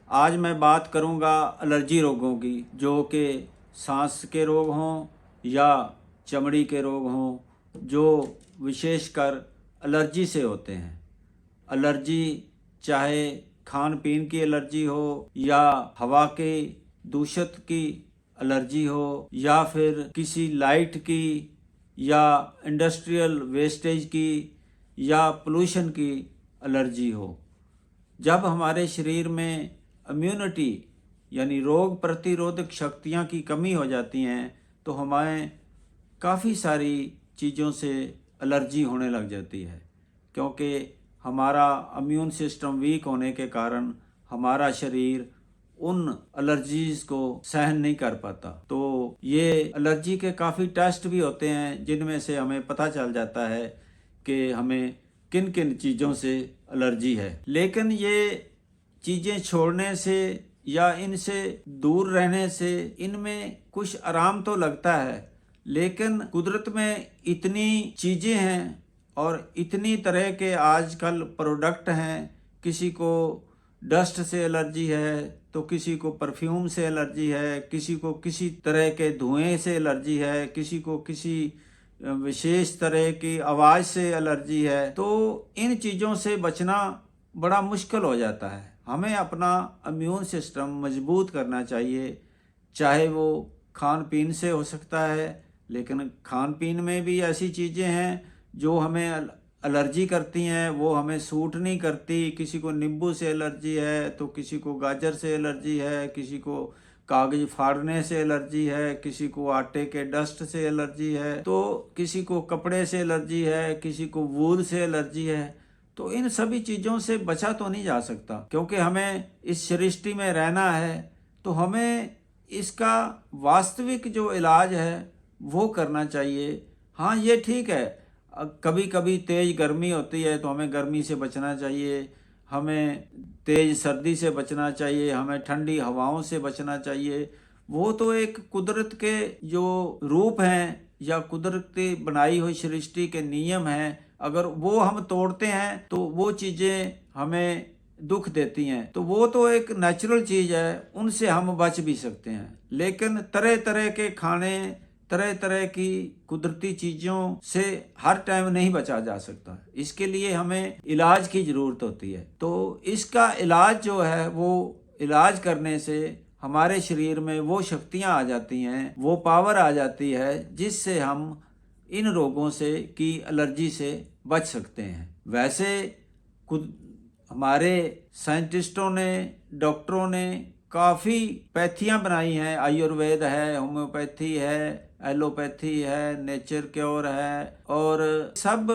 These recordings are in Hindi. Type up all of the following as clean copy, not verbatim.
आज मैं बात करूंगा एलर्जी रोगों की, जो कि सांस के रोग हों या चमड़ी के रोग हों, जो विशेषकर एलर्जी से होते हैं। एलर्जी चाहे खान पीन की एलर्जी हो या हवा के दूषित की एलर्जी हो या फिर किसी लाइट की या इंडस्ट्रियल वेस्टेज की या पोल्यूशन की एलर्जी हो। जब हमारे शरीर में इम्यूनिटी यानी रोग प्रतिरोधक शक्तियाँ की कमी हो जाती हैं तो हमें काफ़ी सारी चीज़ों से एलर्जी होने लग जाती है, क्योंकि हमारा इम्यून सिस्टम वीक होने के कारण हमारा शरीर उन एलर्जीज को सहन नहीं कर पाता। तो ये एलर्जी के काफ़ी टेस्ट भी होते हैं जिनमें से हमें पता चल जाता है कि हमें किन किन चीज़ों से एलर्जी है। लेकिन ये चीज़ें छोड़ने से या इनसे दूर रहने से इनमें कुछ आराम तो लगता है, लेकिन कुदरत में इतनी चीज़ें हैं और इतनी तरह के आजकल प्रोडक्ट हैं। किसी को डस्ट से एलर्जी है तो किसी को परफ्यूम से एलर्जी है, किसी को किसी तरह के धुएं से एलर्जी है, किसी को किसी विशेष तरह की आवाज़ से एलर्जी है। तो इन चीज़ों से बचना बड़ा मुश्किल हो जाता है। हमें अपना इम्यून सिस्टम मजबूत करना चाहिए, चाहे वो खान पीन से हो सकता है, लेकिन खान पीन में भी ऐसी चीज़ें हैं जो हमें एलर्जी करती हैं, वो हमें सूट नहीं करती। किसी को नींबू से एलर्जी है तो किसी को गाजर से एलर्जी है, किसी को कागज फाड़ने से एलर्जी है, किसी को आटे के डस्ट से एलर्जी है, तो किसी को कपड़े से एलर्जी है, किसी को वूल से एलर्जी है। तो इन सभी चीज़ों से बचा तो नहीं जा सकता, क्योंकि हमें इस सृष्टि में रहना है। तो हमें इसका वास्तविक जो इलाज है वो करना चाहिए। हाँ, ये ठीक है, कभी कभी तेज़ गर्मी होती है तो हमें गर्मी से बचना चाहिए, हमें तेज़ सर्दी से बचना चाहिए, हमें ठंडी हवाओं से बचना चाहिए। वो तो एक कुदरत के जो रूप हैं या कुदरत की बनाई हुई सृष्टि के नियम हैं, अगर वो हम तोड़ते हैं तो वो चीज़ें हमें दुख देती हैं। तो वो तो एक नेचुरल चीज़ है, उनसे हम बच भी सकते हैं। लेकिन तरह तरह के खाने, तरह तरह की कुदरती चीज़ों से हर टाइम नहीं बचा जा सकता। इसके लिए हमें इलाज की ज़रूरत होती है। तो इसका इलाज जो है, वो इलाज करने से हमारे शरीर में वो शक्तियाँ आ जाती हैं, वो पावर आ जाती है, जिससे हम इन रोगों से की एलर्जी से बच सकते हैं। वैसे खुद हमारे साइंटिस्टों ने, डॉक्टरों ने काफ़ी पैथियाँ बनाई हैं। आयुर्वेद है, होम्योपैथी है, एलोपैथी है, नेचर क्योर है, और सब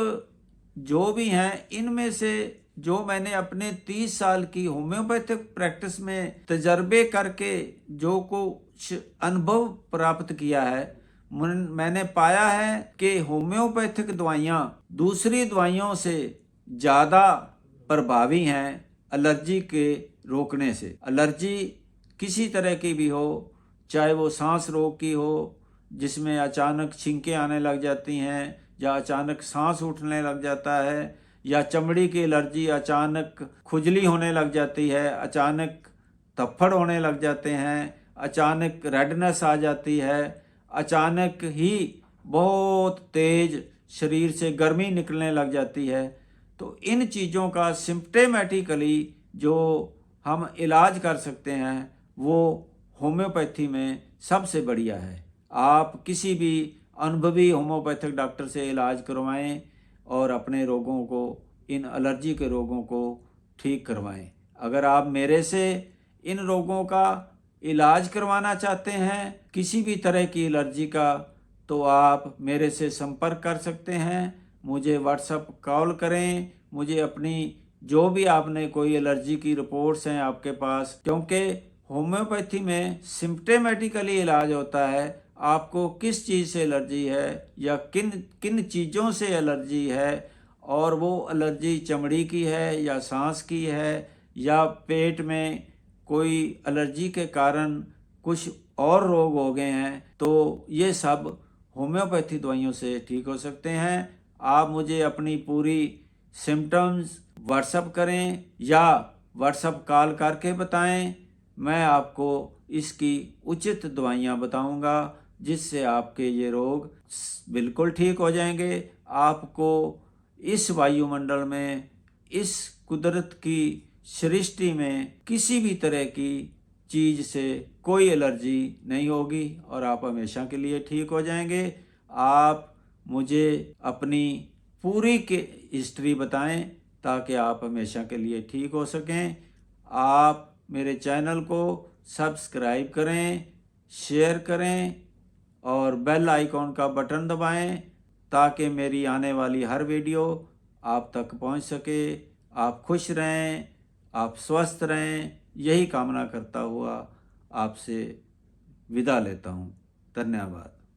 जो भी हैं इनमें से जो मैंने अपने 30 साल की होम्योपैथिक प्रैक्टिस में तजर्बे करके जो कुछ अनुभव प्राप्त किया है, मैंने पाया है कि होम्योपैथिक दवाइयाँ दूसरी दवाइयों से ज़्यादा प्रभावी हैं एलर्जी के रोकने से। एलर्जी किसी तरह की भी हो, चाहे वो सांस रोग की हो जिसमें अचानक छींकें आने लग जाती हैं या अचानक सांस उठने लग जाता है, या चमड़ी की एलर्जी, अचानक खुजली होने लग जाती है, अचानक थप्पड़ होने लग जाते हैं, अचानक रेडनेस आ जाती है, अचानक ही बहुत तेज शरीर से गर्मी निकलने लग जाती है। तो इन चीज़ों का सिम्प्टमेटिकली जो हम इलाज कर सकते हैं वो होम्योपैथी में सबसे बढ़िया है। आप किसी भी अनुभवी होम्योपैथिक डॉक्टर से इलाज करवाएं और अपने रोगों को, इन एलर्जी के रोगों को ठीक करवाएं। अगर आप मेरे से इन रोगों का इलाज करवाना चाहते हैं, किसी भी तरह की एलर्जी का, तो आप मेरे से संपर्क कर सकते हैं। मुझे व्हाट्सएप कॉल करें, मुझे अपनी जो भी आपने कोई एलर्जी की रिपोर्ट्स हैं आपके पास, क्योंकि होम्योपैथी में सिम्प्टमेटिकली इलाज होता है। आपको किस चीज़ से एलर्जी है या किन किन चीज़ों से एलर्जी है, और वो एलर्जी चमड़ी की है या सांस की है या पेट में कोई एलर्जी के कारण कुछ और रोग हो गए हैं, तो ये सब होम्योपैथी दवाइयों से ठीक हो सकते हैं। आप मुझे अपनी पूरी सिम्टम्स व्हाट्सएप करें या व्हाट्सएप कॉल करके बताएं। मैं आपको इसकी उचित दवाइयाँ बताऊंगा जिससे आपके ये रोग बिल्कुल ठीक हो जाएंगे। आपको इस वायुमंडल में, इस कुदरत की सृष्टि में किसी भी तरह की चीज़ से कोई एलर्जी नहीं होगी और आप हमेशा के लिए ठीक हो जाएंगे। आप मुझे अपनी पूरी के हिस्ट्री बताएं ताकि आप हमेशा के लिए ठीक हो सकें। आप मेरे चैनल को सब्सक्राइब करें, शेयर करें और बेल आइकॉन का बटन दबाएं ताकि मेरी आने वाली हर वीडियो आप तक पहुंच सके। आप खुश रहें, आप स्वस्थ रहें, यही कामना करता हुआ आपसे विदा लेता हूं। धन्यवाद।